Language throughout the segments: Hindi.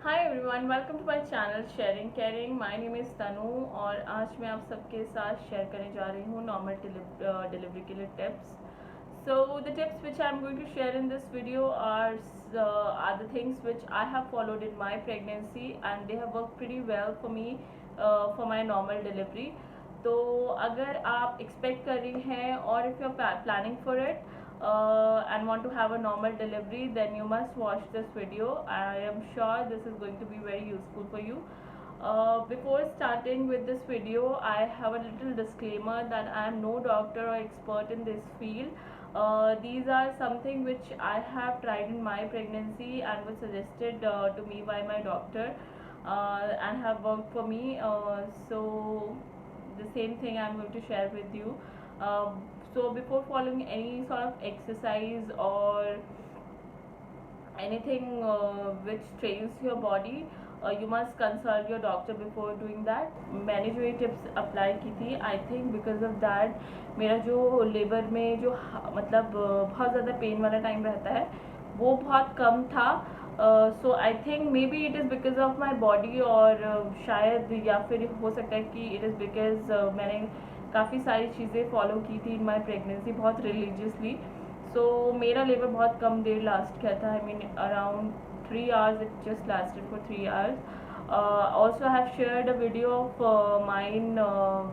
Hi everyone, welcome to my channel sharing caring. My name is Tanu और आज मैं आप सबके साथ शेयर करने जा रही हूँ नॉर्मल डिलीवरी के लिए tips. So the tips which I'm going to share in this video are the things which I have followed in my pregnancy and they have worked pretty well for me for my normal delivery. तो अगर आप expect कर रही हैं और if you're planning for it and want to have a normal delivery, then you must watch this video. I am sure this is going to be very useful for you. Before starting with this video, I have a little disclaimer that I am no doctor or expert in this field. These are something which I have tried in my pregnancy and was suggested to me by my doctor and have worked for me. So the same thing I'm going to share with you. So before following any sort of exercise or anything which trains your body, you must consult your doctor before doing that. मैंने जो ये टिप्स अप्लाई की थी, I think because of that मेरा जो लेबर में जो मतलब बहुत ज़्यादा पेन वाला टाइम रहता है वो बहुत कम था. So I think maybe it is because of my body और शायद या फिर हो सकता है कि इट इज़ बिकॉज मैंने काफ़ी सारी चीज़ें फॉलो की थी इन माई प्रेगनेंसी बहुत रिलीजियसली. सो मेरा लेबर बहुत कम देर लास्ट किया था. I mean around 3 hours. It just lasted for 3 hours. Also I have shared a video of mine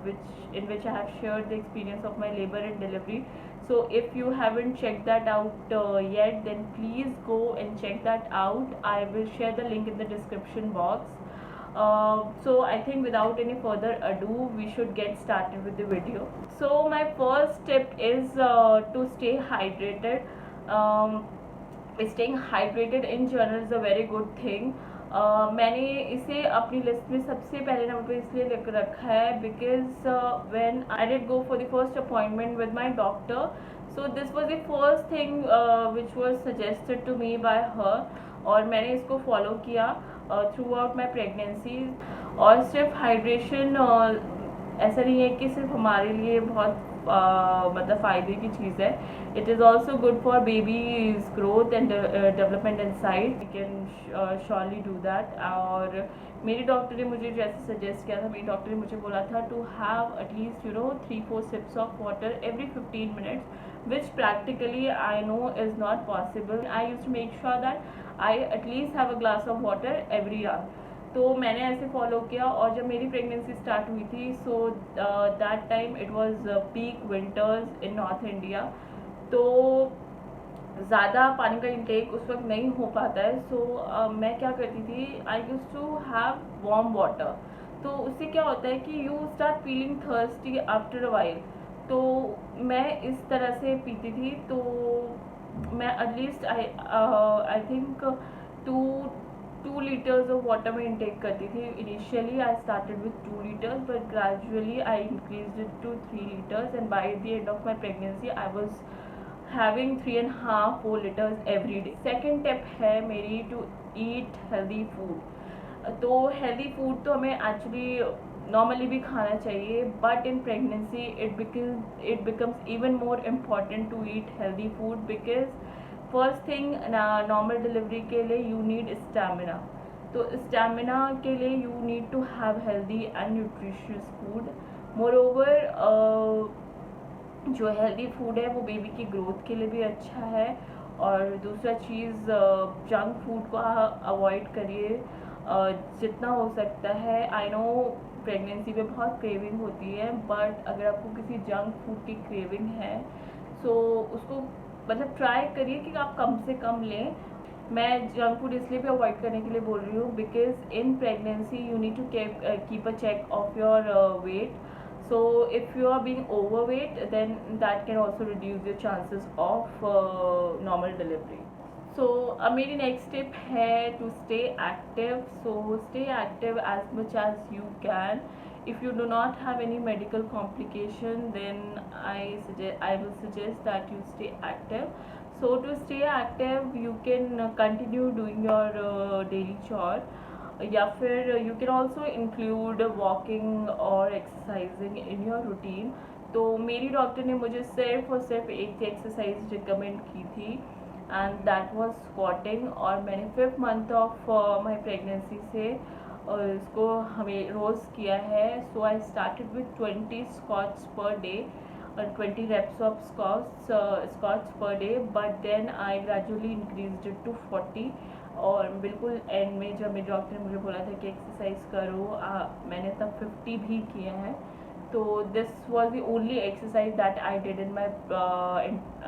which I have shared the experience of my labor and delivery. So if you haven't checked that out yet, then please go and check that out. I will share the link in the description box. So I think without any further ado, we should get started with the video. So my first tip is to stay hydrated. Staying hydrated in general is a very good thing. मैंने इसे अपनी लिस्ट में सबसे पहले नंबर पर इसलिए लिख रखा है because when I did go for the first appointment with my doctor, so this was the first thing which was suggested to me by her और मैंने इसको फॉलो किया थ्रू आउट माई प्रेगनेंसी. और सिर्फ हाइड्रेशन ऐसा नहीं है कि सिर्फ हमारे लिए बहुत मतलब फ़ायदे की चीज़ है. It is also good for babies growth and development inside. We can surely do that. और मेरी डॉक्टर ने मुझे जैसे सजेस्ट किया था, मेरी डॉक्टर ने मुझे बोला था to have at least 3-4 sips of water every 15 minutes, which practically I know is not possible. I used to make sure that I at least have a glass of water every hour. तो मैंने ऐसे फॉलो किया. और जब मेरी प्रेगनेंसी स्टार्ट हुई थी, so that time it was peak winters in north India. तो ज़्यादा पानी का इंटेक उस वक्त नहीं हो पाता है. सो मैं क्या करती थी, I use to have warm water. तो उससे क्या होता है कि you start feeling thirsty after a while. तो मैं इस तरह से पीती थी. तो मैं at least I think 2 liters of water में intake करती थी. Initially I started with 2 liters but gradually I increased it to 3 liters and by the end of my pregnancy I was having 3.5-4 liters every day. Second tip है मेरी to eat healthy food. तो healthy food तो हमें actually normally भी खाना चाहिए but in pregnancy it becomes even more important to eat healthy food because first thing normal delivery के लिए यू नीड स्टैमिना. तो स्टैमिना के लिए you need to have healthy and nutritious food. Moreover जो हेल्दी फूड है वो बेबी की ग्रोथ के लिए भी अच्छा है. और दूसरा चीज़, जंक फूड को अवॉइड करिए जितना हो सकता है. आई नो प्रेगनेंसी में बहुत क्रेविंग होती है बट अगर आपको किसी जंक फूड की क्रेविंग है सो उसको मतलब ट्राई करिए कि आप कम से कम लें. मैं जंक फूड इसलिए भी अवॉइड करने के लिए बोल रही हूँ because in pregnancy you need to keep a check of your weight. So if you are being overweight then that can also reduce your chances of normal delivery. So मेरी नेक्स्ट टिप है to stay active. So stay active as much as you can. If you do not have any medical complication, then I will suggest that you stay active. So to stay active, you can continue doing your daily chore. या फिर you can also include walking or exercising in your routine. तो मेरी डॉक्टर ने मुझे सिर्फ और सिर्फ एक एक्सरसाइज रिकमेंड की थी एंड दैट वाज स्क्वाटिंग। और मैंने 5th month of my pregnancy से इसको हमें रोज़ किया है। So I started with 20 squats per day और 20 reps of squats per day, but then I gradually increased it to 40। और बिल्कुल एंड में जब मेरे डॉक्टर ने मुझे बोला था कि एक्सरसाइज करो, मैंने तब 50 भी किया है। तो this was the only exercise that I did in my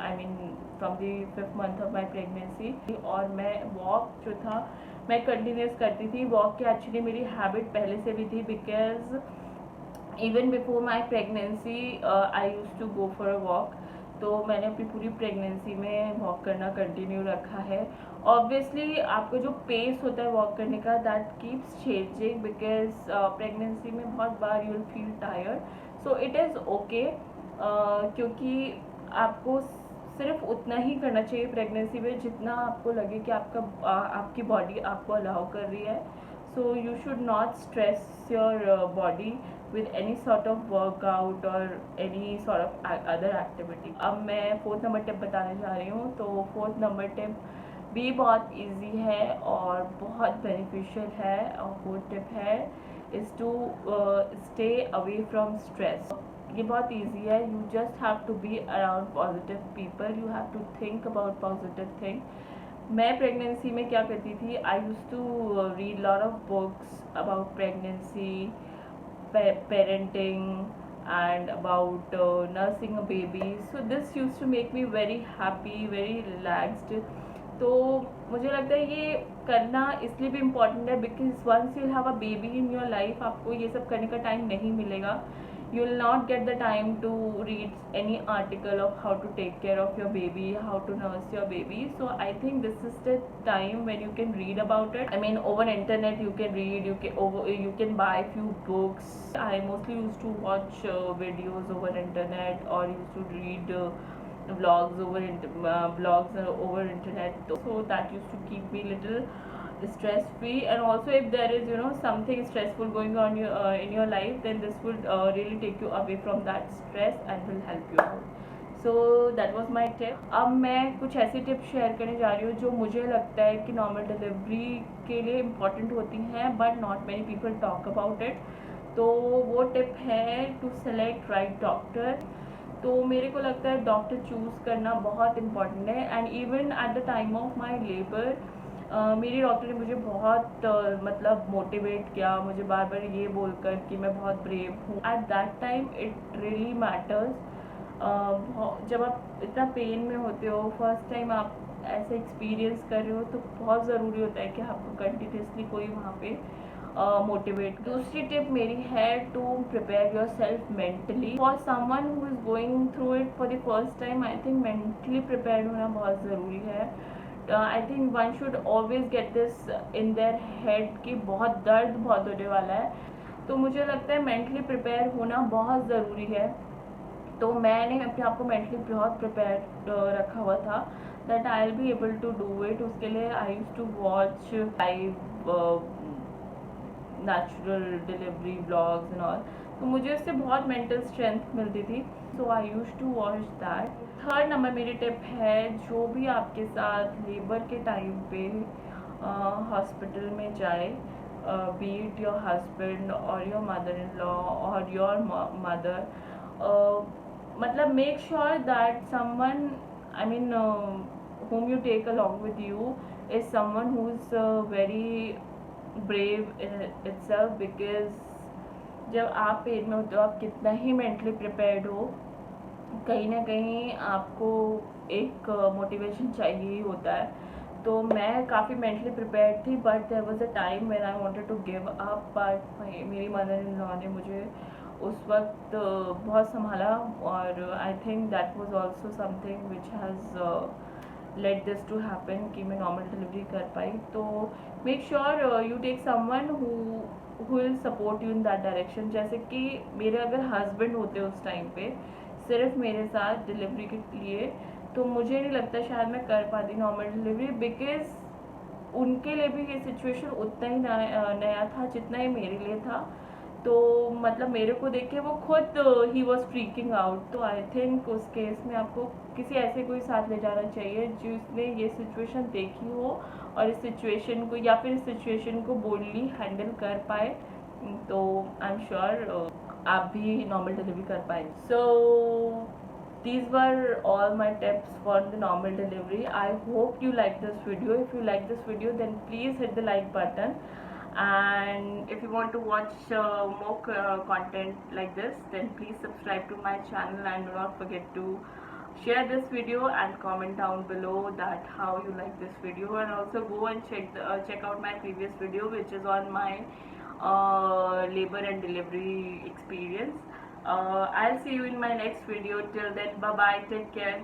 I mean from the 5th month of my pregnancy. और मैं वॉक जो था मैं कंटिन्यूस करती थी। वॉक की एक्चुअली मेरी हैबिट पहले से भी थी, because even before my pregnancy I use to go for a walk. तो मैंने अपनी पूरी प्रेगनेंसी में वॉक करना कंटिन्यू रखा है। ऑब्वियसली आपका जो पेस होता है वॉक करने का that keeps changing, because pregnancy में बहुत बार you will feel tired. So it is okay, क्योंकि आपको सिर्फ उतना ही करना चाहिए प्रेगनेंसी में जितना आपको लगे कि आपकी बॉडी आपको अलाउ कर रही है। So you should not stress your body with any sort of workout or any sort of other activity। अब मैं 4th नंबर टिप बताने जा रही हूँ। तो 4th नंबर टिप भी बहुत इजी है और बहुत बेनिफिशियल है। और 4th टिप है is to stay away from stress. ये बहुत इजी है। You just have to be around positive people, you have to think about positive thing. मैं प्रेगनेंसी में क्या करती थी, I used to read lot of books about pregnancy, parenting and about nursing a baby। So this used to make me very happy, very relaxed। तो मुझे लगता है ये करना इसलिए भी इम्पॉर्टेंट है because once you have a baby in your life आपको ये सब करने का टाइम नहीं मिलेगा। you will not get the time to read any article of how to take care of your baby, how to nurse your baby। So I think this is the time when you can read about it। I mean over internet you can read, you can buy few books। I mostly used to watch videos over internet or used to read vlogs over internet। So that used to keep me little stress free। And also if there is something stressful going on in your life, then this will really take you away from that stress and will help you out। So that was my tip। अब मैं कुछ ऐसी टिप्स शेयर करने जा रही हूँ जो मुझे लगता है कि नॉर्मल डिलीवरी के लिए इम्पॉर्टेंट होती हैं but not many people talk about it. तो वो टिप है टू सेलेक्ट राइट डॉक्टर। तो मेरे को लगता है डॉक्टर चूज़ करना बहुत इम्पॉर्टेंट है। And even at the time of my labour मेरी डॉक्टर ने मुझे बहुत मतलब मोटिवेट किया, मुझे बार बार ये बोलकर कि मैं बहुत ब्रेव हूँ। At that time it really matters. जब आप इतना पेन में होते हो, फर्स्ट टाइम आप ऐसे एक्सपीरियंस कर रहे हो, तो बहुत ज़रूरी होता है कि आपको कंटिन्यूसली कोई वहाँ पे मोटिवेट। दूसरी टिप मेरी है to prepare yourself mentally for someone who is going through it for the first time. I think mentally prepare होना बहुत ज़रूरी है। I think one should always get this in their head कि बहुत दर्द बहुत होने वाला है। तो मुझे लगता है मेंटली प्रिपेयर होना बहुत ज़रूरी है। तो मैंने अपने आप को मेंटली बहुत प्रिपेयर रखा हुआ था that I will be able to do it. उसके लिए I used to watch live natural delivery vlogs and all. तो मुझे उससे बहुत मेंटल स्ट्रेंथ मिलती थी। So I used to watch that. 3rd number मेरी टिप है, जो भी आपके साथ लेबर के टाइम पे हॉस्पिटल में जाए, बी इट योर हस्बैंड और योर मदर इन लॉ और योर मदर, मतलब make sure that someone I mean whom you take along with you is someone who is very brave in itself। because जब आप पेन में होते हो, आप कितना ही मेंटली प्रिपेयर्ड हो, कहीं ना कहीं आपको एक मोटिवेशन चाहिए ही होता है। तो मैं काफ़ी मेंटली प्रिपेयर्ड थी but there was a time when I wanted to give up, but मेरी मदर इन लॉ ने मुझे उस वक्त बहुत संभाला। और I think that was also something which has let this to happen कि मैं नॉर्मल डिलीवरी कर पाई। तो make sure you take someone who will support you in that direction. जैसे कि मेरे अगर हस्बैंड होते उस टाइम पे सिर्फ मेरे साथ डिलीवरी के लिए, तो मुझे नहीं लगता शायद मैं कर पाती नॉर्मल डिलीवरी, बिकॉज उनके लिए भी ये सिचुएशन उतना ही नया था जितना ही मेरे लिए था। तो मतलब मेरे को देख के वो खुद ही वॉज फ्रीकिंग आउट। तो आई थिंक उस केस में आपको किसी ऐसे कोई साथ ले जाना चाहिए जिसने ये सिचुएशन देखी हो और इस सिचुएशन को या फिर इस सिचुएशन को बोल्डली हैंडल कर पाए। तो आई एम श्योर आप भी नॉर्मल डिलीवरी कर पाए। सो these were all my tips for the normal delivery. I hope you like this video. If you like this video, then please hit the like button, and if you want to watch more content like this, then please subscribe to my channel, and do not forget to share this video and comment down below that how you like this video, and also go and check out my previous video which is on my labor and delivery experience. I'll see you in my next video. Till then, bye bye, take care.